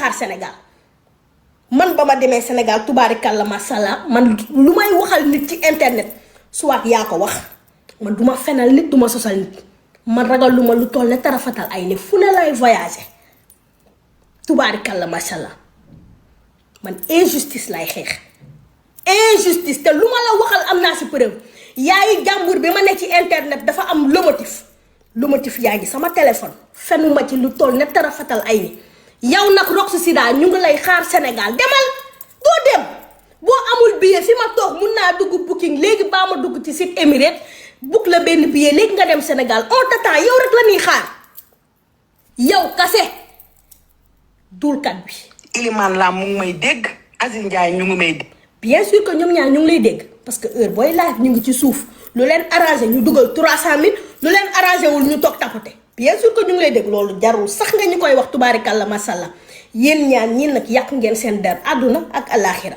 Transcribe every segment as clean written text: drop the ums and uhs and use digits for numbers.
xaar Sénégal man ba ma demee Sénégal tubaarikàlla masàllaa man lu may waxal nit ci internet soit yaa ko wax man duma fenal nit duma sosal nit man ragal lu ma lu toll ne tarafatal ay ni fu ne lay voyager tubaarikàlla masàllaa man injustice lay xeex injustice te lu ma la waxal am naa si preuve yaayu jàmbur bi ma ne ci internet dafa am lomotif yaa ngi sama téléphone fenuma ci lu toll ne tarafatal ay ni yow nag Rox Sida ñu ngi lay xaar Sénégal demal doo dem boo amul billet fi ma toog mun naa dugg booking léegi baa ma dugg ci site Emirates book la benn billet léegi nga dem Sénégal on t'attend yow rek la ñuy xaar yow kase dulkat bi. Iliman Lam mu ngi may dégg Aziz Ndiaye ñu ngi may dégg. bien sûr que ñoom ñaar ñu ngi lay dégg parce que heure booy live ñu ngi ci suuf lu leen arrangé ñu dugal 300000 lu leen arrangé wul ñu toog tapoté. bien sûr que ñu ngi lay dégg loolu jarul sax nga ñu koy wax tubaarikàlla masàllaa yéen ñaan ñi nag yàq ngeen seen der àdduna ak alaaxira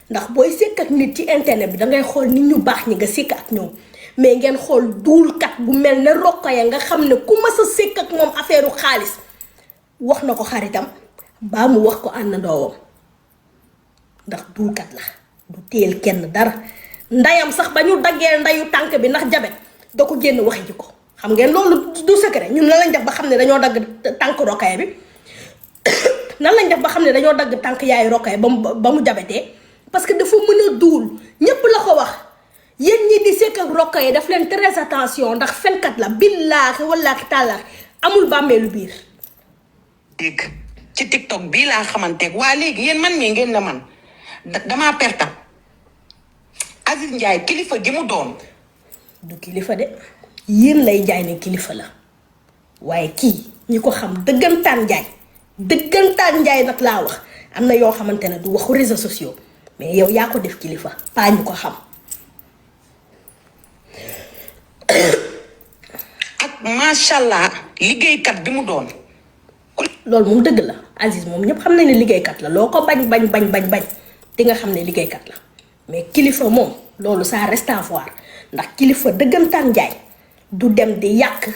ndax booy sekk ak nit ci internet bi dangay xool nit ñu baax ñi nga sekk ak ñoom mais ngeen xool duulkat bu mel ne Rokhaya nga xam ne ku mas a sekk ak moom affaire xaalis wax na ko xaritam baa mu wax ko àndandoowam ndax duulkat la du teel kenn dara ndayam sax ba ñu daggee ndayu tànk bi ndax jabet da ko génn waxi ji ko xam ngeen loolu du secret ñun nan lañ def ba xam ne dañoo dagg tànk Rokhaya bi nan lañ def ba xam ne dañoo dagg tànk yaayu Rokhaya ba mu jabetee parce que dafa mën a duul ñépp la ko wax yéen ñi di sekk ak Rokhaya daf leen très attention ndax fenkat la billaahi wallaahi tàllaahi amul bàmmeelu biir dégg ci TikTok bii laa xamanteeg waa léegi yéen man mii ngeen ne man damaa perta Aziz Ndiaye kilifa gi mu doon du kilifa de yéen lay jaay ne kilifa la waaye kii ñi ko xam dëggantaan njaay nag laa wax am na yoo xamante ne du waxu réseaux sociaux mais yow yaa ko def kilifa paa ñu ko xam ak macha allah liggéeykat bi mu doon. loolu moom dëgg la Aziz moom ñëpp xam nañ ne liggéeykat la loo ko bañ di nga xam ne liggéeykat la mais kilifa moom loolu ça reste à voir ndax kilifa dëggantaan njaay du dem di yàq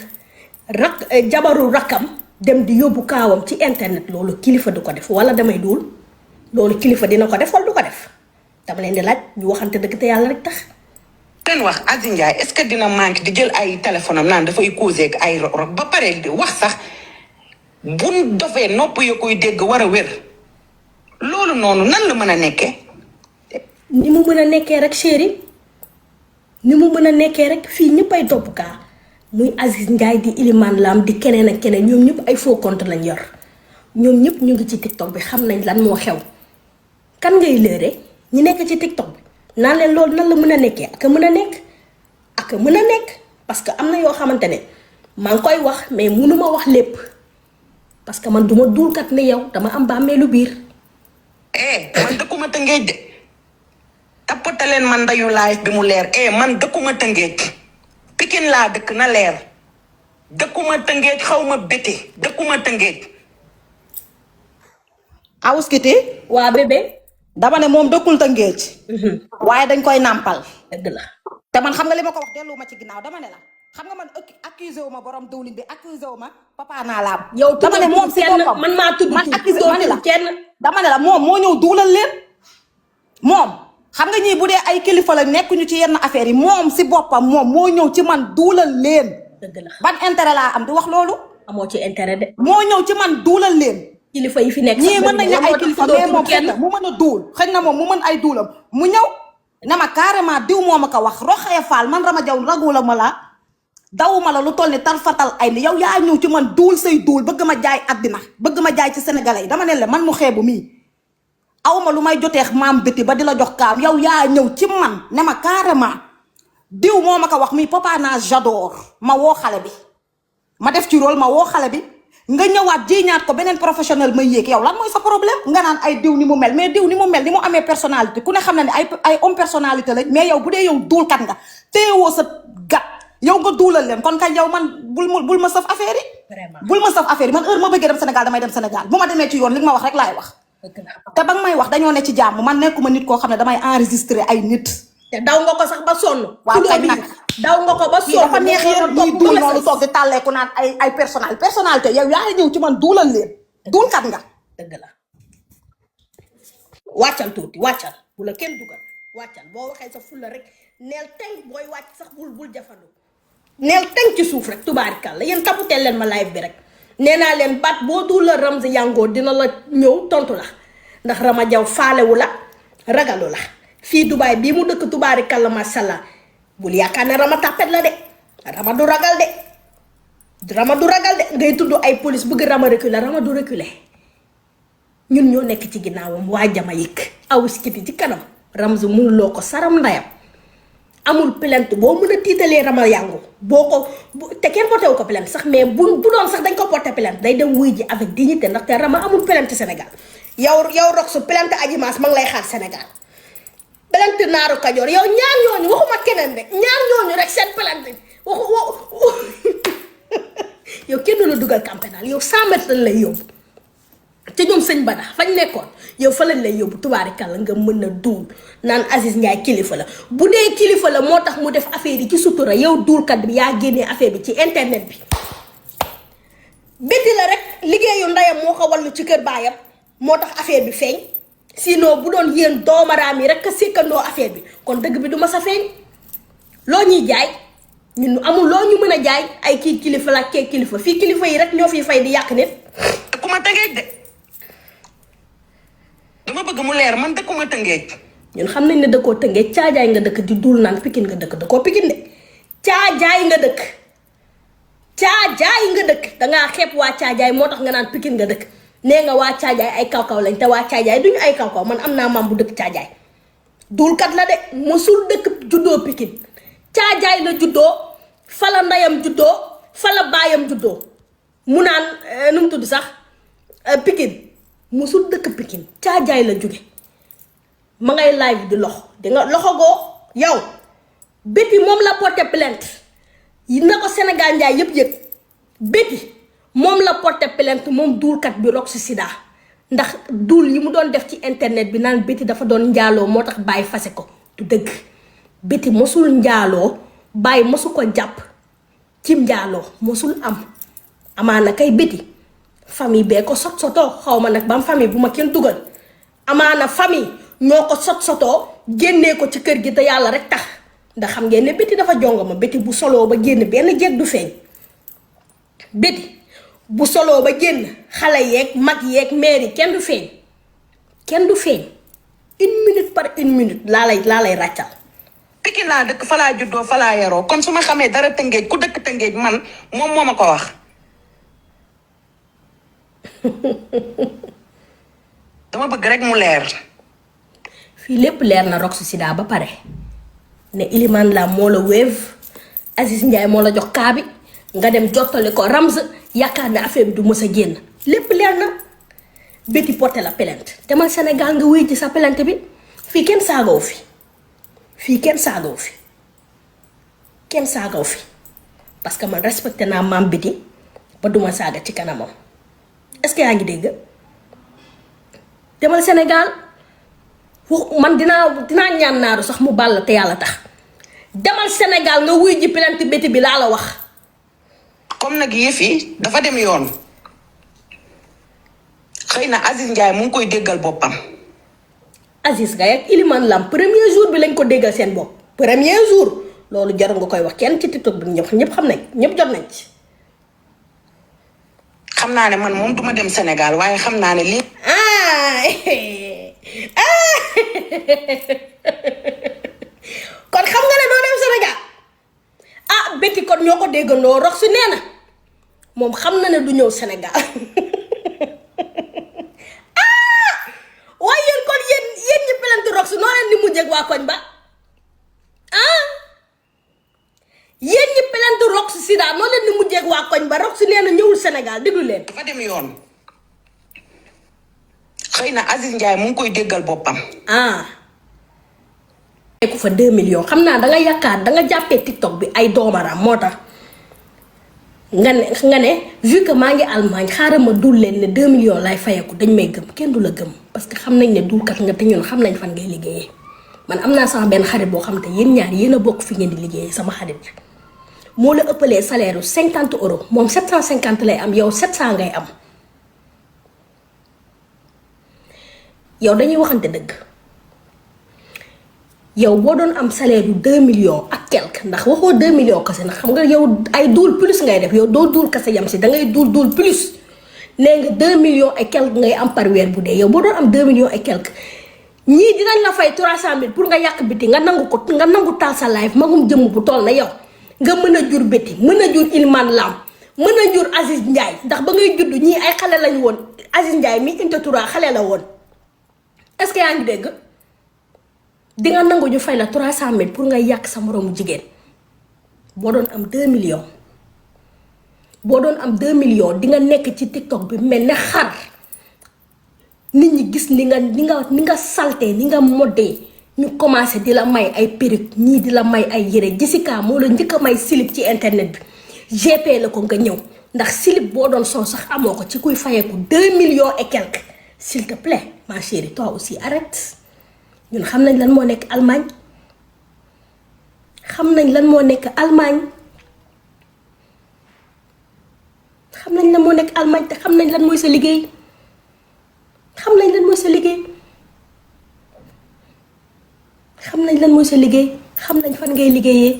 jabaru rakkam dem di yóbbu kaawam ci internet loolu kilifa du ko def wala damay duul loolu kilifa dina ko def wala du ko def dama leen di laaj ñu waxante dëgg te yàlla rek tax. leen wax Aziz Ndiaye est-ce que dina manqué di jël ay téléphone am naan dafay causé ak ay rok ba pare di wax sax buñ dofee nopp yo koy dégg war a wér loolu noonu nan la mën a nekkee. ni mu mën a nekkee rek chéri ni mu mën a nekkee rek fii ñëpp ay topp kaa muy Aziz Ndiaye di Iliman Lam di keneen ak keneen ñoom ñëpp ay faux compte lañ yor ñoom ñëpp ñu ngi ci TikTok bi xam nañ lan moo xew kan ngay lëre ñi nekk ci TikTok bi naan leen loolu nan la mën a nekkee ak mën a nekk parce que am na yoo xamante ne maa ngi koy wax mais mënuma wax lépp parce que man duma duulkat ne yow dama am bàmmeelu biir. man dëkkuma Tëngéej de tappata leen man ndayu live bi mu leer man dëkkuma Tëngéej Pikine laa dëkk na leer dëkkuma Tëngéej xawma bété dëkkuma Tëngéej. Awuskiti waa bébé dama ne moom dëkkul Tëngéej waaye dañ koy nàmpal dëgg la te man xam nga li ma ko wax dellu ma ci ginnaaw dama ne la xam nga man accusé wu ma borom diwlin bi accusé wu ma papa naa laam yow dama ne moom si boppam man maa tudd man accusé ma ne la kenn dama ne la moom moo ñëw duulal leen moom xam nga ñii bu dee ay kilifa la nekkuñu ci yenn affaires yi moom si boppam moom moo ñëw ci man duulal leen dëgg la ban intérêt laa am di wax loolu amoo ci intérêt de moo ñëw ci man duulal leen kilifa yi fi nekk ñii mën nañ ne ay kilifa mais moom xëy na mu mën a duul xëy na moom mu mën ay duulam mu ñëw ne ma carrément diw moo ma ko wax Rokhaya Fall man Rama Jaw ragula ma la dawuma la lu toll ni tarfatal ay ni yow yaa ñëw ci man duul say duul bëgg ma jaay àddina bëgg ma jaay ci sénégalais yi dama ne la man mu xeebu mii awma lu may joteex maam béti ba di la jox kaam yow yaa ñëw ci man ne ma carrément diw moo ma ko wax muy Papa Na j'adore ma woo xale bi ma def ci rôle ma woo xale bi nga ñëwaat jiñaat ko beneen professionnel may yéeg yow lan mooy sa problème nga naan ay diw ni mu mel mais diw ni mu mel ni mu amee personnalité ku ne xam na ne ay homme personnalité lañ mais yow bu dee yow duulkat nga téewoo sa gat yow nga duulal leen kon kay yow man bul ma saf affaire yi bul ma saf affaire yi man heure ma bëggee dem Sénégal damay dem Sénégal bu ma demee ci yoon li nga ma wax rek laay wax te ba nga may wax dañoo ne ci jàmm man nekkuma nit koo xam ne damay enregistré ay nit te daw nga ko sax ba sonn waaw kañ nag daw nga ko ba sonn dafa neex yéen ñuy duul noonu toog di tàlleeku naan ay personnalité yow yaa ñëw ci man duulal leen duulkat nga dëgg la wàccal tuuti wàccal bu la kenn dugal wàccal boo waxee sa fulla rek neel teng booy wàcc sax bul jafandu neel teng ci suuf rek tubaarikàlla yéen taputeel leen ma live bi rek nee naa leen baat boo dul la Ramzy Yango dina la ñëw tontu la ndax Rama Jaw faalewu la ragalu la fii Dubaay bii mu dëkk tubaarikàlla mashallah bul yaakaar ne Rama tàppet la de Rama du ragal de ngay tudd ay police bëgg Rama reculer Rama du reculer ñun ñoo nekk ci ginnaawam waa Jamaïque awuskiti ci kanam Ramzy mënuloo ko saram ndayam amul plainte boo mën a tiitalee Rama Yango boo ko te kenn porté wu ko plainte sax mais bu doon sax dañ ko porté plainte day dem wuy ji avec dignité ndaxte Rama amul plainte Sénégal yow rox su plainte Adji Mass ma ngi lay xaar Sénégal plainte Naaru Kajoor yow ñaar ñooñu waxuma keneen rek ñaar ñooñu rek seen plainte yow kenn du la dugal camp pénal yow 100 mètres lañ lay yóbbu te ñoom sëñ Bada fañ nekkoon yow fa lañ lay yóbbu tubaarikàlla nga mën a duul naan Aziz Ndiaye kilifa la bu dee kilifa la moo tax mu def affaire yi ci sutura yow duulkat bi yaa génnee affaire bi ci internet bi bétti la rek liggéeyu ndeyam moo ko wallu ci kër baayam moo tax affaire bi feeñ sinon bu doon yéen doomaraam yi rek a sikkandoo affaire bi kon dëgg bi du ma sa feeñ loo ñuy jaay ñun amul loo ñu mën a jaay ay kii kilifa la kee kilifa fii kilifa yi rek ñoo fiy fay di yàq nit dëkkuma Tëngéej de dama bëgg mu leer man dëkkuma Tëngéej ñun xam nañ ne dëkkoo Tëngéej caajaay nga dëkk di dul naan Pikine nga dëkk dëkkoo Pikine de caajaay nga dëkk dangaa xeeb waa caajaay moo tax nga naan Pikine nga dëkk nee nga waa caajaay ay kaw-kaw lañ te waa caajaay duñu ay kaw-kaw man am naa maam bu dëkk caajaay dulkat la de mosul dëkk juddoo Pikine caajaay la juddoo fa la ndeyam juddoo fa la baayam juddoo mu naan nu mu tudd sax Pikine mosul dëkk Pikine caajaay la jóge ma ngay live di loxo di nga loxo goo yow bétti moom la porté plainte yi na ko Sénégal njaay yëpp yëg bétti moom la porté plainte moom duulkat bi Roxy Sida ndax duul yi mu doon def ci internet bi naan bétti dafa doon njaaloo moo tax bàyyi fase ko du dëgg bétti mosul njaaloo bàyyi mosu ko jàpp cim njaaloo mosul am amaana kay bétti famille bee ko sot sotoo xaw ma nag bam famille bu ma kenn dugal amaana famille ñoo ko sot sotoo génnee ko ci kër gi te yàlla rek tax ndax xam ngeen ne bétti dafa jongo ma bétti bu soloo ba génn benn jeeg du feeñ bétti bu soloo ba génn xale yeeg mag yeeg meer yi kenn du feeñ une minute par une minute laa lay ràccal Pikine laa dëkk fa laa juddoo fa laa yaroo kon su ma xamee dara Tëngéej ku dëkk Tëngéej man moom moo ma ko wax dama bëgg rek mu leer fii lépp leer na Roxy Sida ba pare ne Iliman la moo la wéev Aziz Ndiaye moo la jox kaa bi nga dem jottali ko Ramzy yaakaar ne affaire bi du mës a génn lépp leer na bétti porté la plainte demal Sénégal nga wuy ci sa plainte bi fii kenn saagaw fi parce que man respecté naa maam bétti ba duma saaga ci kanamam est-ce que yaa ngi dégg demal Sénégal man dinaa ñaan naaru sax mu bàll te yàlla tax demal Sénégal nga wuy ji plainte bétti bi laa la wax comme nag yëf yi dafa dem yoon xëy na Aziz Ndiaye mu ngi koy déggal boppam Aziz Gaye ak Iliman Lam premier jour bi lañ ko déggal seen bopp premier jour loolu jarul nga koy wax kenn ci TikTok bi ñëpp xam nañ ñëpp jot nañ ci xam naa ne man moom duma dem Sénégal waaye xam naa ne lii kon xam nga ne doo dem Sénégal bétti kon ñoo ko déggandoo Roxy nee na moom xam na ne du ñëw Sénégal waaye yéen kon yéen ñi plainte Roxy noo leen di mujjee ak waa koñ ba yéen ñi plainte Roxy Sida noo leen di mujjee ak waa koñ ba Roxy nee na ñëwul Sénégal déglu leen dafa dem yoon xëy na Aziz Ndiaye mu ngi koy déggal boppam ku fa 2 millions xam naa danga yaakaar danga jàppee TikTok bi ay doomaram moo tax nga ne vu que maa ngi Allemagne xaaral ma dul leen ne 2 millions lay fayeku dañ may gëm kenn du la gëm parce que xam nañ ne dulkat nga te ñun xam nañ fan ngay liggéeyee man am naa sama benn xarit boo xam te yéen ñaar yéen a bokk fi ngeen di liggéeyee sama xarit bi moo la ëppalee salaire 50 euros moom 750 lay am yow 700 ngay am yow dañuy waxante dëgg yow boo doon am salaire yu 2 millions ak quelque ndax waxoo 2 millions kese ndax xam nga yow ay duul plus ngay def yow doo duul kese yam si dangay duul plus nee nga 2 millions et quelque ngay am par weer bu dee yow boo doon am 2 millions et quelque ñii dinañ la fay 300 000 pour nga yàq biti nga nangu ko nga nangu taal sa life magum jëmm bu toll na yow nga mën a jur béti mën a jur Ilman Lam mën a jur Aziz Ndiaye ndax ba ngay judd ñii ay xale lañ woon Aziz Ndiaye mi intatura xale la woon est-ce que yaa ngi dégg di nga nangu ñu fay la 300 000 pour nga yàq sa moroomu jigéen boo doon am 2 millions boo doon am 2 millions di nga nekk ci TikTok bi mel ne xar nit ñi gis ni nga salté ni nga moddee ñu commencé di la may ay perruque ñii di la may ay yére Jessica moo la njëkk a may slip ci internet bi GP la ko nga ñëw ndax slip boo doon sol sax amoo ko ci kuy fayeeku 2 millions et quelque s'il te plaît ma chérie toi aussi arrête ñun xam nañ lan moo nekk Allemagne xam nañ lan moo nekk Allemagne xam nañ lan moo nekk Allemagne te xam nañ lan mooy sa liggéey xam nañ lan mooy sa liggéey xam nañ lan mooy sa liggéey xam nañ fan ngay liggéeyee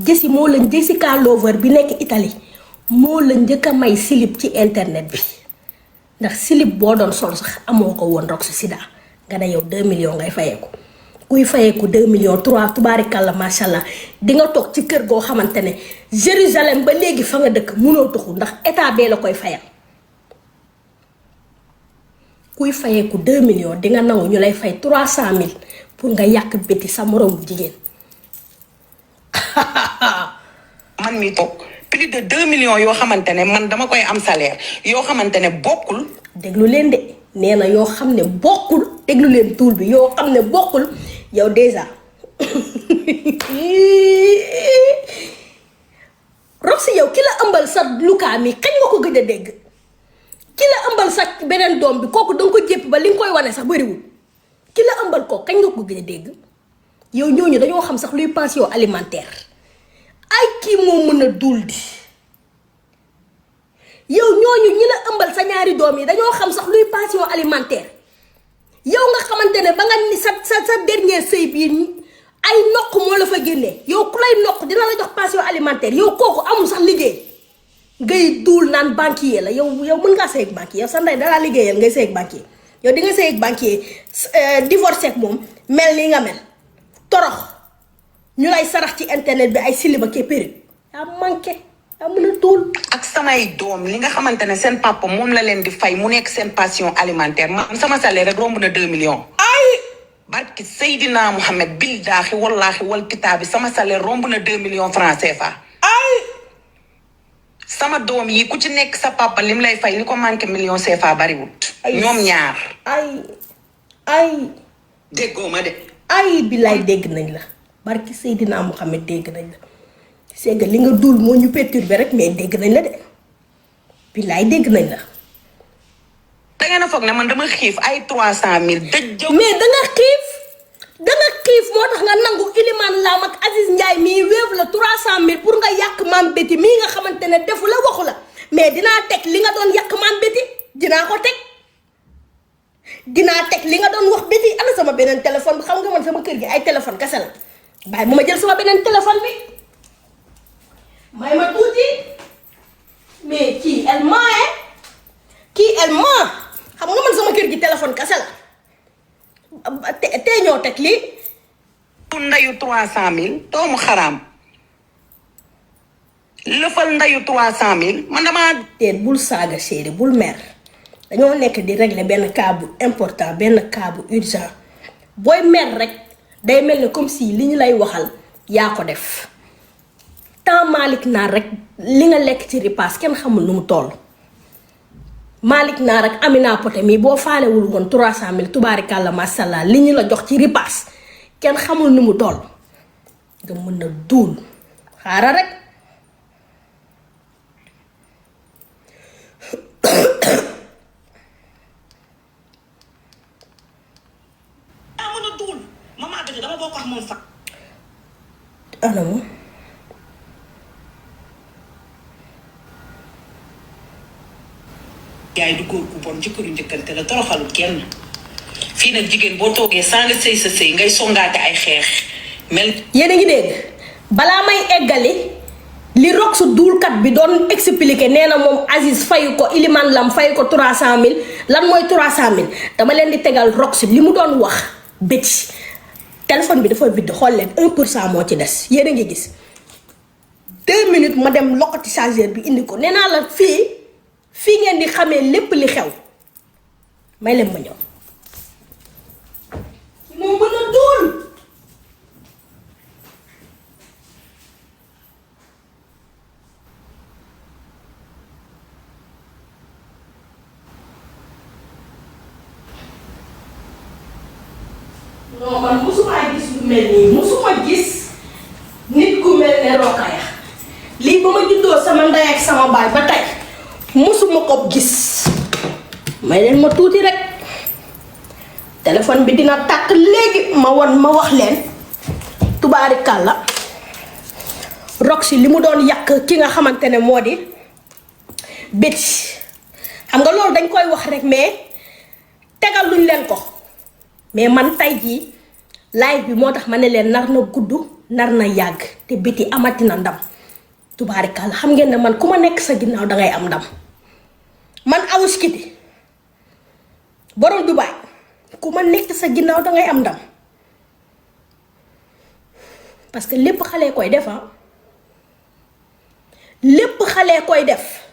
Jessi moo la Jessica Lover bi nekk Italie moo la njëkk a may slip ci internet bi ndax slip boo doon sol sax amoo ko woon rok sa sida nga ne yow 2 millions ngay fayeeku kuy fayeeku 2 millions 3 tubaarikàlla macha allah di nga toog ci kër goo xamante ne Jérusalem ba léegi fa nga dëkk munoo tuxu ndax état bee la koy fayal kuy fayeeku 2 millions di nga nangu ñu lay fay 300 000 pour nga yàq béti sa moroomu jigéen. man mi toog plus de 2 millions yoo xamante ne man dama koy am salaire yoo xamante ne bokkul. déglu leen de nee na yoo xam ne bokkul déglu leen tuul bi yoo xam ne bokkul yow déjà Roxy yow ki la ëmbal sa Luka mi kañ nga ko gëj a dégg ki la ëmbal sa beneen doom bi kooku danga ko jépp ba li nga koy wane sax bëriwul ki la ëmbal kooku kañ nga ko gëj a dégg yow ñooñu dañoo xam sax luy pension alimentaire ay kii moo mën a dul di yow ñooñu ñi la ëmbal sa ñaari doom yi dañoo xam sax luy pension alimentaire yow nga xamante ne ba nga ni sa dernier sëy bii ay noq moo la fa génnee yow ku lay noq dina la jox pension alimentaire yow kooku amul sax liggéey ngay duul naan banquier la yow mën ngaa sëy ak banquier yow sa ndey dalaa liggéeyal ngay sëy ak banquier yow di nga sëy ak banquier divorcé ak moom mel ni nga mel torox ñu lay sarax ci internet bi ay siliba ke péri yaa manqué yaa mën a duul ak samay doom li nga xamante ne seen papa moom la leen di fay mu nekk seen pension alimentaire man sama salaire rek romb na 2 millions. barki Seydina Mohamed billaahi wallaahi wal kitaabi sama salaire romb na 2 millions francs CFA. sama doom yi ku ci nekk sa papa lim lay fay li ko manqué million CFA bariwut. ñoom ñaar. déggoo ma de. billaay dégg nañ la barki Seydina Mohamed dégg nañ la c'est que li nga dul moo ñu perturbé rek mais dégg nañ la de billaay dégg nañ la. da ngeen a foog ne man dama xiif ay 300 000 dëjëw. mais da nga xiif moo tax nga nangu Iliman Lam ak Aziz Ndiaye mii wéev la 300 000 pour nga yàq maam Béti mii nga xamante ne defu la waxu la mais dinaa teg li nga doon yàq maam Béti dinaa ko teg dinaa teg li nga doon wax Béti ana sama beneen téléphone bi xam nga man sama kër gi ay téléphone kese la bàyyi bu ma jël sama beneen téléphone bi may ma tuuti mais kii elle ment xam nga man sama kër gi téléphone kese la te ñoo teg lii. ndayu 300 000 doomu xaraam lëfal ndayu 300 000 man damaa. déet bul saaga chéri bul mer dañoo nekk di régler benn cas bu important benn cas bu urgent booy mer rek day mel ni comme si li ñu lay waxal yaa ko def temps Malick Naar rek li nga lekk ci ripaas kenn xamul nu mu toll. Malick Naar ak Amina Poté mi boo faalewul woon 300 000 tubaarikàlla masàllaa li ñu la jox ci ripaas kenn xamul nu mu toll nga mën na duul xaaral rek. daa mën a duul maman Béti dama bokk ak moom sax. anamu. yaay du góor ku bon ci këru njëkkante la toroxalul kenn fii nag jigéen boo toogee saa nga sëy sa sëy ngay songaate ay xeex mel. yéen a ngi dégg balaa may eggali li Rox duulkat bi doon expliqué nee na moom Aziz fayu ko Iliman Lam fayu ko 300000 lan mooy 300000 dama leen di tegal Rox li mu doon wax Betty téléphone bi dafa bidd xool leen 1% moo ci des yéen a ngi gis 2 minutes ma dem loxoti chargeur bi indi ko nee naa la fii ngeen di xamee lépp li xew may leen ma ñëw ki moo mën a duul. non man musuma gis lu mel nii musuma gis nit ku mel ne Rokhaya lii ba ma juddoo sama ndey ak sama baay ba tey musuma ko gis may leen ma tuuti rek téléphone bi dina tàkk léegi ma wax leen tubaarikàlla Rox li mu doon yàq ki nga xamante ne moo di Betty xam nga loolu dañ koy wax rek mais tegal luñ leen ko. mais man tey jii live bi moo tax ma ne leen nar na gudd nar na yàgg te Betty amati na ndam tubaarikàlla xam ngeen ne man ku ma nekk sa ginnaaw dangay am ndam man Awoush Kitty borom Dubaay ku ma nekk sa ginnaaw dangay am ndam parce que lépp xale koy def lépp xale koy def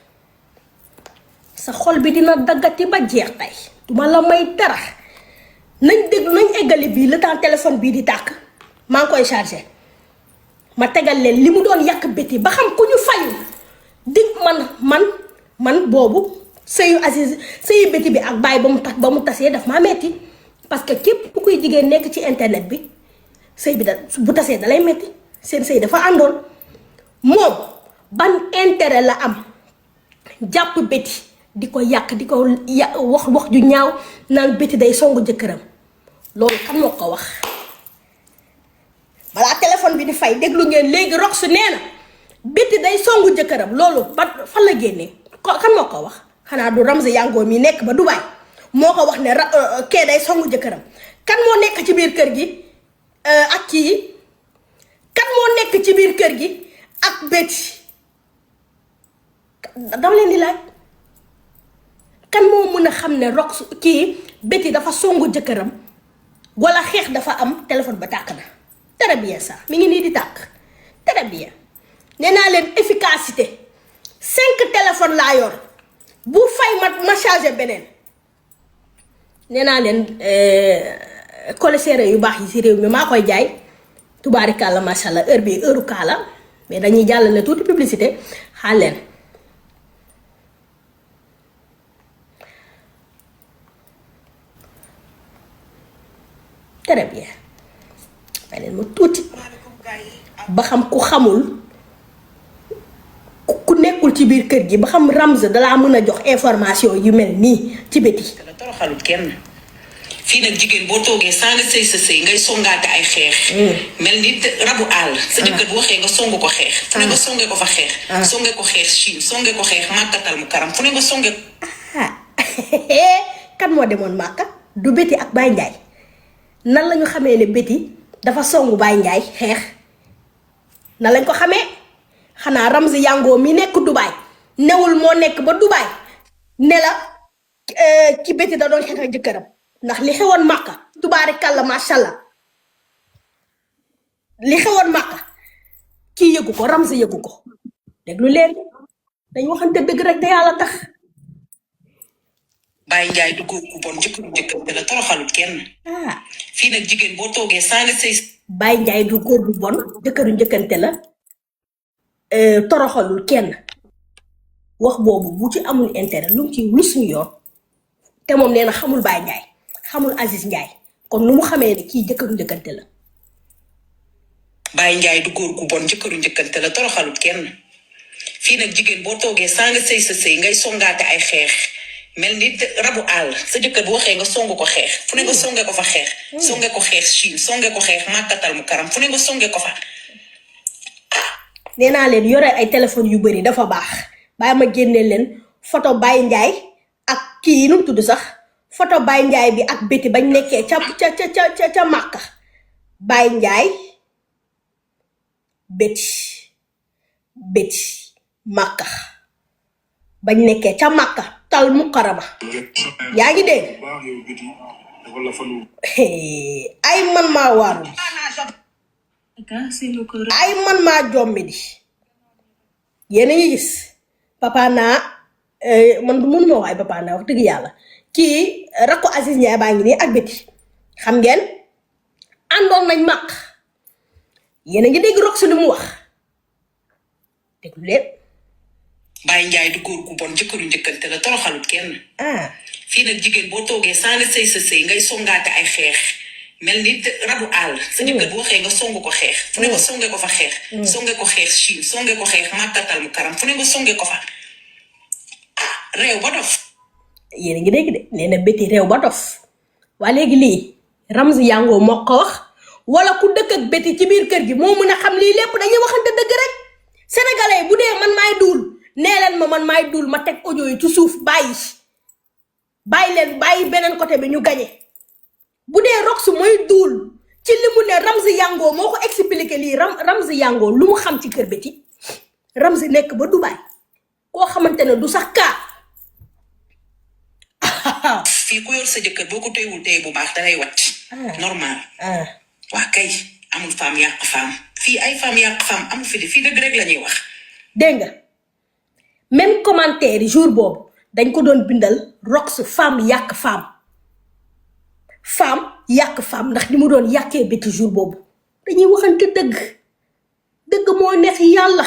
sa xol bi dina daggati ba jeex tey duma la may dara. nañ déglu nañ eggali bii le temps téléphone bii di tàkk maa ngi koy chargé ma tegal leen li mu doon yàq Betty ba xam ku ñu fayu dig man boobu sëyu Aziz sëyu Betty bi ak baay ba mu tasee daf maa metti parce que képp ku koy jigéen nekk ci internet bi sëy bi bu tasee dalay metti seen sëy dafa àndoon moom ban intérêt la am jàpp Betty di ko yàq di ko wax ju ñaaw naan Betty day songu jëkkëram loolu kan moo ko wax balaa téléphone bi di fay déglu ngeen léegi Rox nee na Betty day songu jëkkëram loolu ba fan la génnee kan moo ko wax xanaa du Ramza Yango mi nekk ba Dubaay moo ko wax ne kee day songu jëkkëram kan moo nekk ci biir kër gi ak kii kan moo nekk ci biir kër gi ak Betty dama leen di laaj kan moo mën a xam ne Rox kii Betty dafa songu jëkkëram wala xeex dafa am téléphone ba tàkk na très bien ça mi ngi nii di tàkk très bien nee naa leen efficacité 5 téléphone laa yor bu fay ma chargé beneen nee naa leen collecteur yu baax yi si réew mi maa koy jaay tubaarikàlla macha allah heure bi heure kaa la mais dañuy jàllale tuuti publicité xaal leen. très bien may leen ma tuuti ba xam ku xamul ku nekkul ci biir kër gi ba xam Ramza dalaa mën a jox information yu mel nii ci Betty. la toroxalut kenn fii nag jigéen boo toogee saa nga sëy sa sëy ngay songaate ay xeex. mel ni rabu àll. sa jëkkër bu waxee nga songu ko xeex. fu ne nga songe ko fa xeex. songe ko xeex Chine songe ko xeex màkkatal mu karam fu ne nga songe. kan moo demoon Màkka du Betty ak Baye Ndiaye. nan lañu xamee ne Betty dafa songu Baye Ndiaye xeex nan lañ ko xamee xanaa Ramza Yango mi nekk Dubaay newul moo nekk ba Dubaay ne la ci Betty da doon xeex ak jëkkëram ndax li xewoon Màkka tubaarikàlla macha allah li xewoon Màkka kii yëgu ko Ramza yëgu ko déglu leen dañ waxante dëgg rek te yàlla tax. Baye Ndiaye du góor gu bon jëkkër la toroxalut kenn. fii nag jigéen boo toogee saa nga sëy. Baye Ndiaye du góor bu bon jëkkëru njëkkante la toroxalul kenn wax boobu bu ci amul intérêt lu mu ci lu suñu yoon te moom nee na xamul Baye Ndiaye xamul Aziz Ndiaye kon nu mu xamee ne kii jëkkëru njëkkante la. Baye Ndiaye du góor gu bon jëkkëru njëkkante la toroxalut kenn fii nag jigéen boo toogee saa nga sëy sa sëy ngay songaate ay xeex. mel ni rabu àll sa jëkkër bu waxee nga songu ko xeex fu ne nga songe ko fa xeex. songe ko xeex Chine songe ko xeex màkkatal mu karam fu ne nga songe ko fa. nee naa leen yore ay téléphone yu bëri dafa baax bàyyi ma génne leen photo Baye Ndiaye ak kii yi nu mu tudd sax photo Baye Ndiaye bi ak Betty bañ nekkee ca Màkka Baye Ndiaye Betty Màkka bañ nekkee ca Màkka tal mukarama yaa ngi dégg ay man maa waaru ay man maa jommi di yéen a ngi gis papa naa man du mënuma wax ay papa naa wax dëgg yàlla kii rakko Aziz Ndiaye baa ngi nii ak Betty xam ngeen àndoon nañ màq yéen a ngi dégg Rox lu mu wax déglu leen Baye Ndiaye du góor gu bon jëkkëru njëkkante la toroxalut kenn fii nag jigéen boo toogee saa nga sëy sa sëy ngay songaate ay xeex mel ni rabu àll sa jëkkër bu waxee nga song ko xeex fu ne nga songe ko fa xeex songe ko xeex Chine songe ko xeex màkkatal mu karam fu ne nga songe ko fa réew ba dof yéen a ngi dégg de nee na Betty réew ba dof waa léegi lii Ramzy Yango moo ko wax wala ku dëkk ak Betty ci biir kër gi moo mën a xam lii lépp dañuy waxante dëgg rek sénégalais bu dee man maay duul nee leen ma man maay duul ma teg audio yi ci suuf bàyyi beneen côté bi ñu gañe bu dee Rox mooy duul ci li mu ne Ramzy Yango moo ko expliqué lii Ramzy Yango lu mu xam ci kër Betty Ramzy nekk ba Dubaï koo xamante ne du sax kaa fii ku yor sa jëkkër boo ko téyewul téye bu baax dalay wat normal waa kay amul femme yàq femme fii ay femme yàq femme amul fi di fii dëgg rek la ñuy wax dégg nga même commentaire yi jour boobu dañ ko doon bindal Rox femme yàq femme ndax ni mu doon yàqee Betty jour boobu dañuy waxante dëgg moo neex yàlla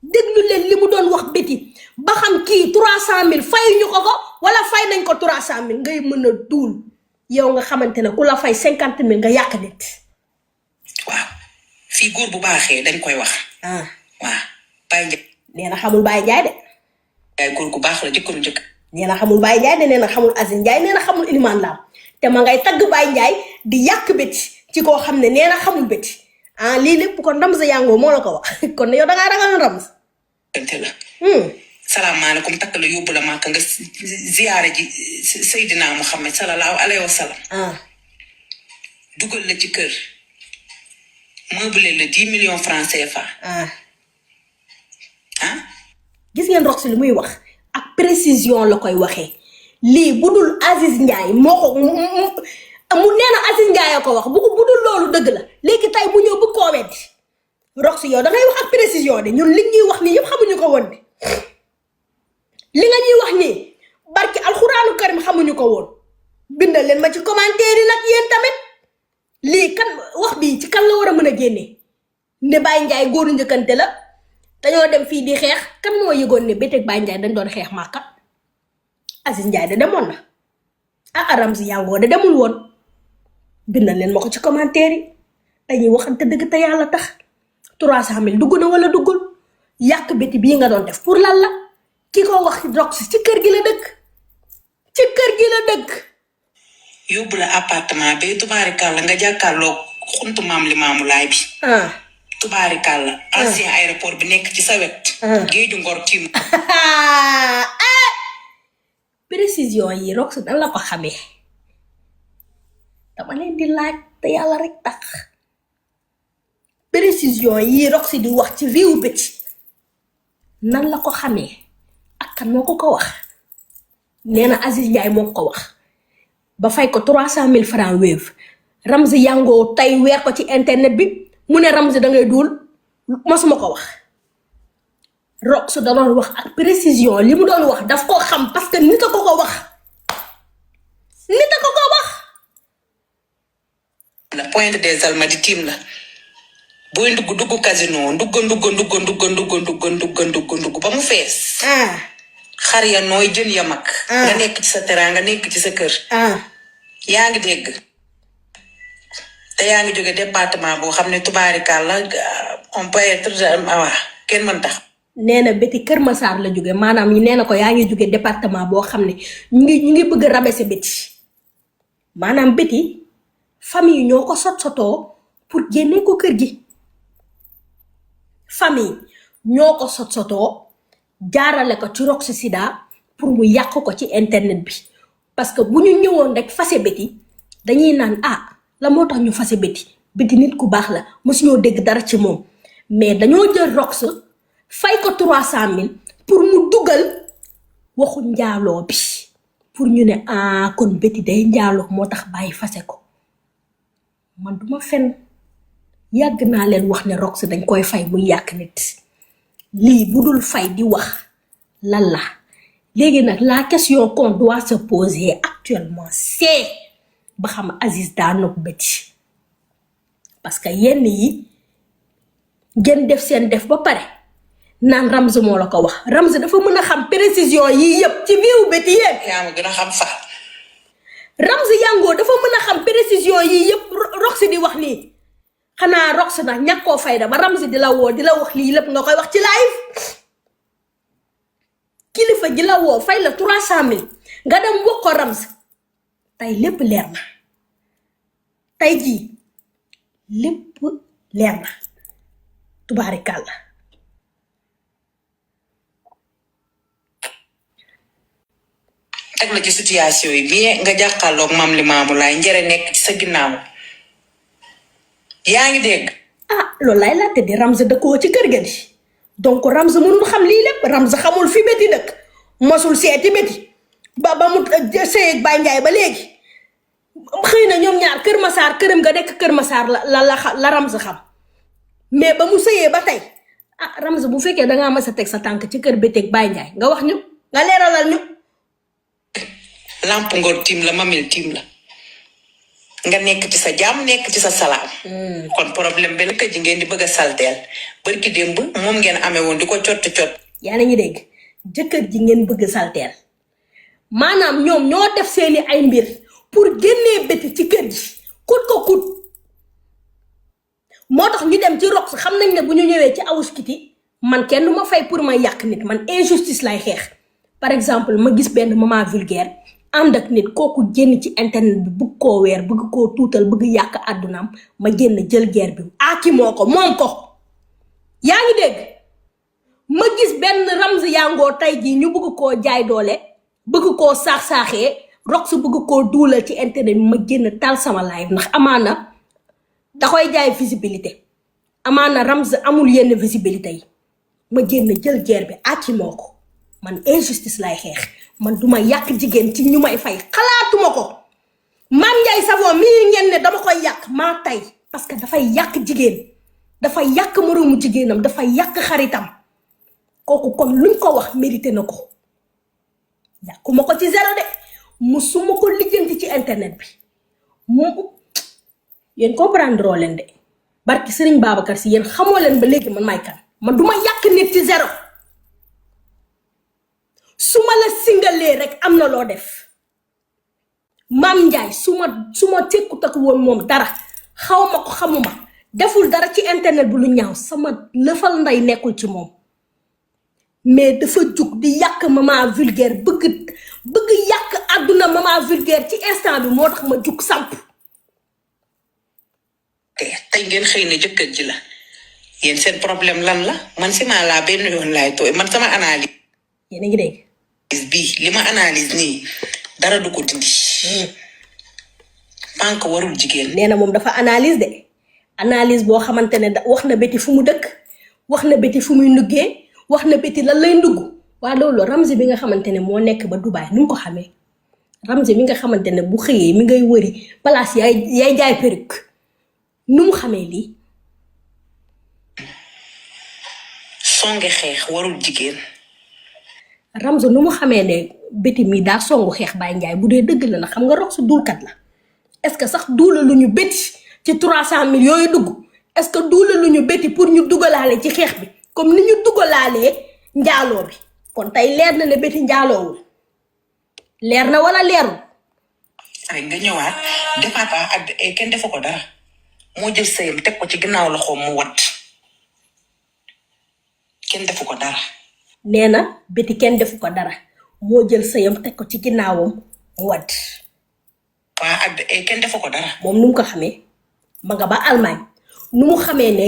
déglu leen li mu doon wax Betty ba xam kii 300,000 fayuñu ko wala fay nañ ko 300,000 ngay mën a duul yow nga xamante ne ku la fay 50,000 nga yàq nit. waaw fii góor bu baaxee dañ koy wax. waaw Baye Ndiaye. nee na xamul Baye Ndiaye de. Baye góor gu baax la jëkkëru njëkk. nee na xamul Baye Ndiaye de nee na xamul Aziz Ndiaye nee na xamul Iliman Lam te ma ngay tagg Baye Ndiaye di yàq Betty ci koo xam ne nee na xamul Betty lii lépp kon Ramzy Yango moo la ko wax kon yow da ngaa ragal Ramzy. salaamaaleykum takk la yóbbu la Màkka nga ziyaare ji Seydina Muhammad sallallahu alayhi wa sallam. dugal la ci kër meublé la 10 millions francs CFA. gis ngeen Rox li muy wax ak précision la koy waxee lii bu dul Aziz Ndiaye moo ko mu nee na Aziz Ndiaye ko wax bu dul loolu dëgg la léegi tay bu ñëw bu koo weddi Rox yow da ngay wax ak précision de ñun li ñuy wax nii yëpp xamuñu ko woon de li nga ñuy wax nii barki alxuraanu karim xamuñu ko woon bindal leen ma ci commentaire yi nag yéen tamit lii kan wax bii ci kan la war a mën a génnee ne Baye Ndiaye góoru njëkkante la dañoo dem fii di xeex kan moo yëgoon ne Betty ak Baye Ndiaye dañ doon xeex Màkka Aziz Ndiaye da demoon na Ramzy Yango da demul woon bindal leen ma ko ci commentaire yi dañuy waxante dëgg te yàlla tax 300,000 dugg na wala duggul yàq Betty bii nga doon def pour lan la ki ko wax Rox ci kër gi la dëkk yóbbu la appartement ba tubaarikàlla nga jàkkaarloo xuntu maam li maamu laay bi tubaarikàlla ancien aéroport bi nekk ci sa wet géeju Ngor tiim précision yi Rox nan la ko xamee dama leen di laaj te yàlla rek tax précision yi Rox di wax ci viwu Betty nan la ko xamee ak kan moo ko wax nee na Aziz Ndiaye moo ko wax ba fay ko 300,000 francs Wave Ramzy Yango tey weer ko ci internet bi mu ne Ramzy da ngay duul mosuma ko wax Rox da doon wax ak précision li mu doon wax daf ko xam parce que nit a ko wax la Pointe des Almadies tiim la booy ndugg casino ndugg ba mu fees xar ya nooy jën ya mag nga nekk ci sa teraanga nekk ci sa kër yaa ngi dégg te yaa ngi jóge département boo xam ne tubaarikàlla on peut être kenn mën tax nee na Betty Kër Massar la jóge maanaam nee na ko yaa ngi jóge département boo xam ne ñu ngi bëgg a rabaisser Betty maanaam Betty famille ñoo ko sotoo pour génne ko kër gi famille ñoo ko sotoo jaarale ko ci Rox Sida pour mu yàq ko ci internet bi parce que bu ñu ñëwoon rek fase Betty dañuy naan la moo tax ñu fase Betty nit ku baax la mosuñoo dégg dara ci moom mais dañoo jël Rox fay ko 300,000 pour mu dugal waxu njaaloo bi pour ñu ne kon Betty day njaaloo moo tax bàyyi fase ko man duma fen yàgg naa leen wax ne Rox dañ koy fay muy yàq nit lii bu dul fay di wax lan la léegi nag la question qu'on doit se poser actuellement c'est ba xam Aziz daa nopp Betty parce que yenn yi ngeen def seen def ba pare naan Ramz moo la ko wax Ramz dafa mën a xam précision yii yëpp ci biiru Betty yéen yaa ma gën a xam sax Ramz Yango dafa mën a xam précision yii yëpp Rox di wax nii xanaa Rox nag ñàkkoo fayda ba Ramz di la woo di la wax lii lépp nga koy wax ci live kilifa ji la woo fay la 300,000 nga dem wax ko Ramz tey lépp leer na tey jii lépp leer na tubaarikàlla teg la ci situation yi bien nga jàkkaarloog Mame Limamou Laye njëre nekk ci sa ginnaaw yaa ngi dégg loolu laay laajte di Ramz dëkkoo ci kër ga di donc Ramz mënul xam lii lépp Ramz xamul fi Betty dëkk mosul seeti Betty ba mu sëy ak Baye Ndiaye ba léegi xëy na ñoom ñaar Kër Massar këram nga nekk Kër Massar la Ramz xam mais ba mu sëyee ba tey Ramz bu fekkee dangaa mas a teg sa tànk ci kër Betty ak Baye Ndiaye nga wax ñu nga leeralal ñu lamp ngor tiim la mamil tiim la nga nekk ci sa jàmm nekk ci sa salaam kon problème bi la kër ji ngeen di bëgg a salteel barki démb moom ngeen amee woon di ko cott yaa nañu dégg jëkkër ji ngeen bëgg salteel maanaam ñoom ñoo def seeni ay mbir pour génnee Betty ci kër gi kut ko kut moo tax ñu dem ci Rox xam nañ ne bu ñu ñëwee ci Awuskiti man kenn du ma fay pour ma yàq nit man injustice lay xeex par exemple ma gis benn maman vulgaire ànd ak nit kooku génn ci internet bi bëgg koo weer bëgg koo tuutal bëgg yàq àddunaam ma génn jël guerre bi aaki moo ko moom ko yaa ngi dégg ma gis benn Ramz Yango tey jii ñu bëgg koo jaay doole bëgg koo saax-saaxee Rox bëgg koo duulal ci internet bi ma génn tal sama live ndax amaana da koy jaay visibilité amaana Ramz amul yenn visibilité yi ma génn jël guerre bi aaki moo ko man injustice lay xeex man duma yàq jigéen ci ñu may fay xalaatuma ko Mame Ndiaye Savon mii ngeen ne dama koy yàq maa tey parce que dafay yàq jigéen dafay yàq moroomu jigéenam dafay yàq xaritam kooku kon luñ ko wax mérité na ko yàquma ko ci zéro de musuma ko lijjanti ci internet bi yéen comprendre leen de barki Serigne Babacar si yéen xamoo leen ba léegi man may kan man duma yàq nit ci zéro su ma la singalee rek am na loo def Mame Ndiaye su ma tekkut ak woon moom dara xaw ma ko xamuma deful dara ci internet bi lu ñaaw sama lëfal nday nekkul ci moom mais dafa jug di yàq maman vulgaire bëgg yàq àdduna maman vulgaire ci instant bi moo tax ma jug samp tey ngeen xëy na jëkkër ji la yéen seen problème lan la man si maa laa benn yoon laay tooy man sama analyse yéen a ngi dégg bii li ma analyse nii dara du ko dindi pank warul jigéen nee na moom dafa analyse boo xamante ne wax na Betty fu mu dëkk wax na Betty fu muy nduggee wax na Betty lan lay ndugg waa loolu Ramz bi nga xamante ne moo nekk ba Dubaay nu mu ko xamee Ramz mi nga xamante ne bu xëyee mi ngay wëri place yaay jaay perruque nu mu xamee lii songe xeex warul jigéen Ramz nu mu xamee ne Betty mi daa songu xeex Baye Ndiaye bu dee dëgg la nag xam nga Rox duulkat la est-ce que sax duula lu ñu Betty ci 300,000 yooyu dugg est-ce que duula lu ñu Betty pour ñu dugalaale ci xeex bi comme ni ñu dugalaalee njaaloo bi kon tey leer na ne Betty njaaloowul leer na wala leerul rek nga ñëwaat defaat ak kenn defu ko dara moo jël sëyam teg ko ci ginnaaw loxoom mu wat kenn defu ko dara nee na Betty kenn defu ko dara moo jël sëyam teg ko ci ginnaawam mu wat waa ak kenn defu ko dara moom nu mu ko xamee ma nga ba Allemagne nu mu xamee ne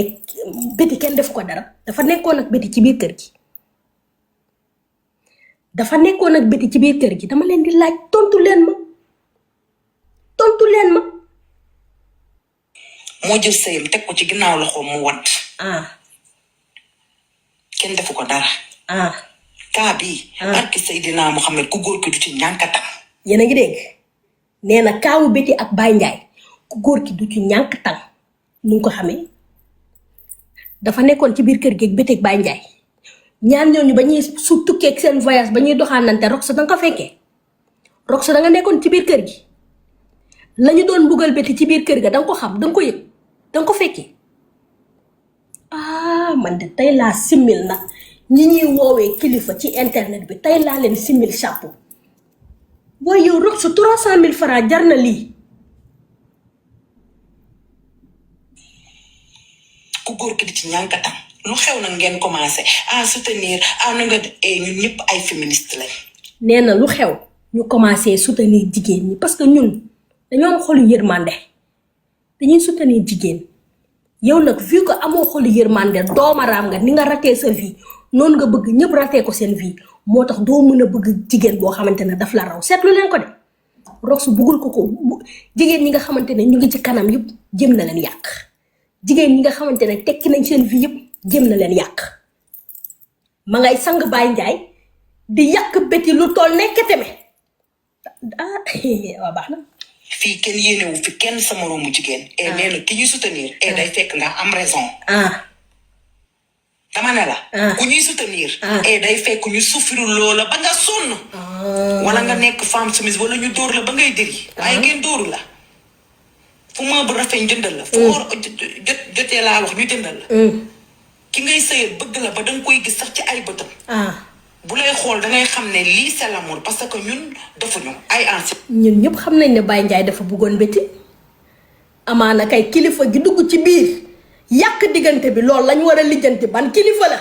Betty kenn defu ko dara dafa nekkoon ak Betty ci biir kër gi dafa nekkoon ak Betty ci biir kër gi dama leen di laaj tontu leen ma moo jël sëyam teg ko ci ginnaaw loxoom mu wat kenn defu ko dara kaa bii barki Seydina Muhammad ku góor ki du ci ñànkatam yéen a ngi dégg nee na kaawu Betty ak Baye Ndiaye ku góor ki du ci ñànkatam nu ko xamee dafa nekkoon ci biir kër gi ak Betty ak Baye Ndiaye ñaar ñooñu ba ñuy su tukkee ak seen voyage ba ñuy doxaanante Rox da nga ko fekkee Rox da nga nekkoon ci biir kër gi lañu doon mbugal Betty ci biir kër ga danga ko xam danga ko yëg danga ko fekkee man de tey laa simmil nag ñi ñuy woowee kilifa ci internet bi tey laa leen simmil chapeau booy yow Rox 300 000 francs jar na lii ku góor ki di ci ñànkatam lu xew na ngeen commencé à soutenir na nga ñun ñëpp ay féministes lañ nee na lu xew ñu commencé soutenir jigéen ñi parce que ñun dañoo am xolu yërmande dañuy soutenir jigéen yow nag vu que amoo xolu yërmande doomaraam nga ni nga ratee sa vie noonu nga bëgg ñëpp ratee ko seen vie moo tax doo mën a bëgg jigéen boo xamante ne daf la raw seetlu leen ko de Rox buggul ko jigéen ñi nga xamante ne ñu ngi ci kanam yëpp jëm na leen yàq jigéen ñi nga xamante ne tekki nañ seen vie yëpp jëm na leen yàq ma ngay sang Baye Ndiaye di yàq Betty lu toll nekkete me waa baax na fii kenn yéenewu fi kenn sa moroomu jigéen nee na ki ñuy soutenir day fekk nga am raison dama ne la ku ñuy soutenir day fekk ñu souffrir loola ba nga sonn wala nga nekk femme soumise wala ñu dóor la ba ngay dëri waaye ngeen dóoru la fu ma bu rafet jëndal la fu jotee laa wax ñu jëndal la ki ngay sëyal bëgg la ba danga koy gis sax ci ay bëtam bu lay xool dangay xam ne lii c'est l'amour parce que ñun defuñu ay ancien ñun ñëpp xam nañ ne Baye Ndiaye dafa bëggoon Betty amaana kay kilifa gi dugg ci biir yàq diggante bi loolu lañ war a lijjanti ban kilifa la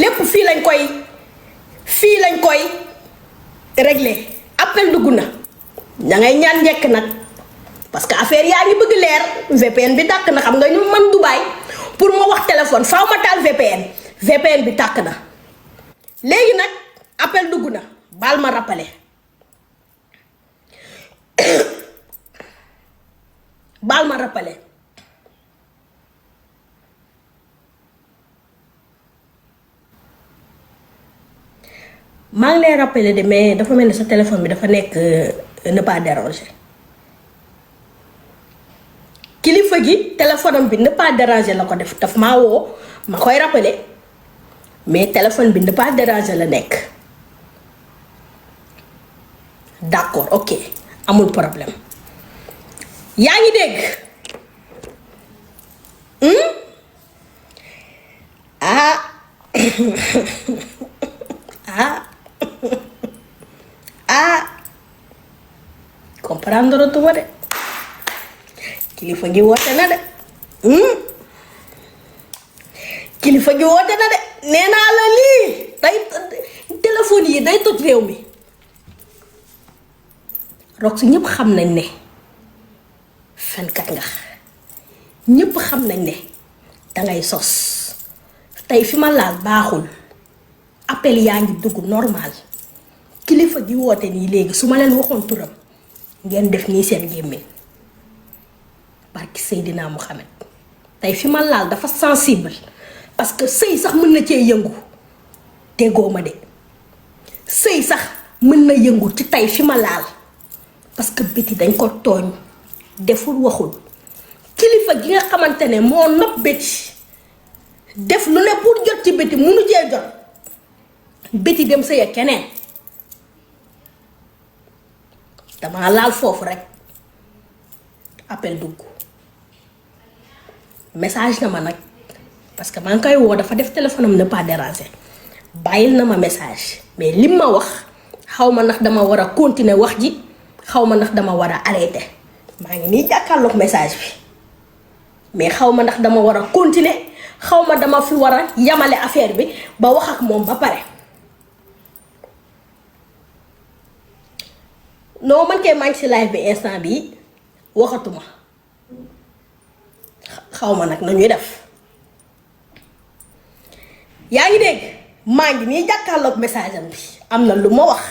lépp fii lañ koy régler appel dugg na ña ngay ñaan njekk nag parce que affaire yaa ngi bëgg leer VPN bi tàkk na xam nga ñu man Dubaï pour ma wax téléphone faaw ma taal VPN bi tàkk na léegi nag appel dugg na baal ma rappelé maa ngi lay rappelé de mais dafa mel ni sa téléphone bi dafa nekk ne pas déranger kilifa gi téléphone bi ne pas déranger la ko def daf maa woo ma koy rappelé mais téléphone bi ne pas déranger la nekk d'accord ok amul problème yaa ngi dégg comprendre tuma de kilifa gi woote na de nee naa la lii day téléphone yi day toj réew mi Rox ñëpp xam nañ ne fenkat nga ñëpp xam nañ ne dangay sos tey fi ma laal baaxul appel yaa ngi dugg normal kilifa gi woote nii léegi su ma leen waxoon turam ngeen def nii seen gémmiñ barki Seydina Muhammad tey fi ma laal dafa sensible parce que sëy sax mën na cee yëngu déggoo ma de sëy sax mën na yëngu ci tey fi ma laal parce que Betty dañ ko tooñ deful waxul kilifa gi nga xamante ne moo nopp Betty def lu ne pour jot ci Betty munu cee jot Betty dem sëy ak keneen dama laal foofu rek appel dugg message na ma nag parce que maa ngi koy woo dafa def téléphone am ne pas déranger bàyyil na ma message mais lim ma wax xaw ma ndax dama war a continuer wax ji xaw ma ndax dama war a arrêter maa ngi nii jàkkaarloog message bi mais xaw ma ndax dama war a continuer xaw ma dama fi war a yamale affaire bi ba wax ak moom ba pare. non man kay maa ngi si live bi instant bi waxatuma xaw ma nag na ñuy def yaa ngi dégg maa ngi nii jàkkaarloog message am bi am na lu ma wax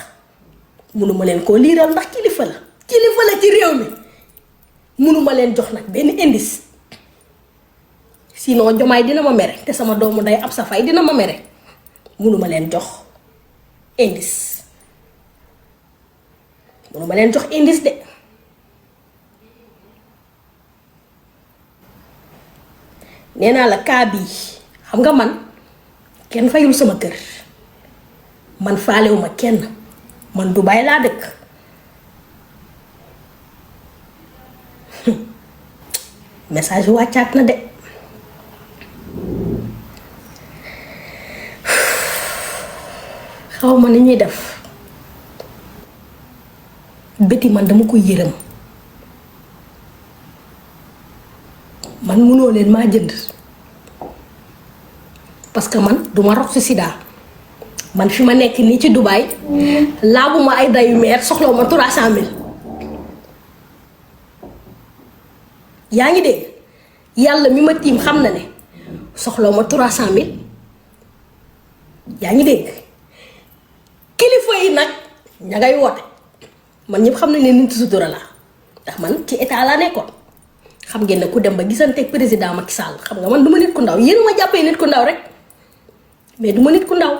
munuma leen koo liiral ndax kilifa la ci réew mi munuma leen jox nag benn indice sinon Jomaay dina ma mere te sama doomu day ab sa fay dina ma mere munuma leen jox indice de nee naa la kaa bii xam nga man kenn fayul sama kër man faalewuma kenn man Dubaay laa dëkk message wàccaat na de xaw ma ni ñuy def béti man dama koy yërëm man munoo leen maa jënd parce que man duma rox ci sida man fi ma nekk nii ci Dubaay laabuma ay dayu meer soxlawu ma 300 000 yaa ngi dégg yàlla mi ma tiim xam na ne soxlawu ma 300 000 yaa ngi dégg kilifa yi nag ña ngay woote man ñëpp xam nañ ne nit sutura la ndax man ci état laa nekkoon xam ngeen ne ku dem ba gisanteeg président Macky Sall xam nga man du ma nit ku ndaw yéen ma jàppee nit ku ndaw rek mais du ma nit ku ndaw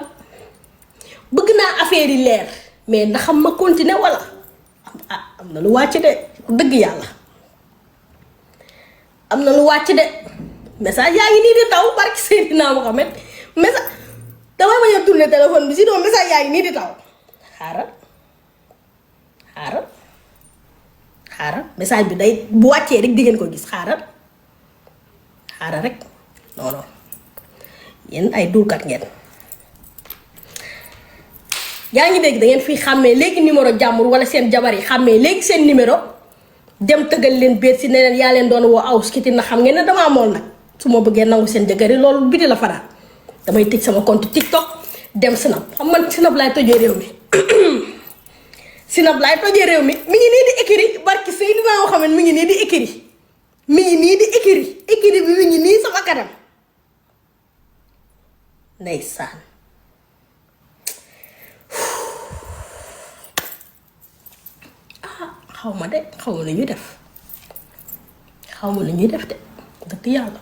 bëgg naa affaire yi leer mais ndax xam ma continuer wala am na lu wàcc de dëgg yàlla am na lu wàcc de message yaa ngi nii di taw barki Seydina Mohamed message damay bañ a tourner téléphone bi sinon message yaa ngi nii di taw xaaral message bi day bu wàccee rek di ngeen ko gis xaaral rek non yéen ay dulkat ngeen yaa ngi dégg da ngeen fi xàmmee léegi numéro jàmbur wala seen jabar yi xàmmee léegi seen numéro dem tëggal leen biir si ne leen yaa leen doon woo aw skiti na xam ngeen ne damaa mool nag su ma bëggee nangu seen jëkkër yi loolu biti la fanaan damay tëj sama compte TikTok dem Snap xam man Snap laay tojee réew mi Snap laay tojee réew mi mi ngi nii di écrit barki Seydina Mohamed mi ngi nii di écrit écrit bi mi ngi nii sama kanam ndeysaan xaw ma nu ñuy def de dëgg yàlla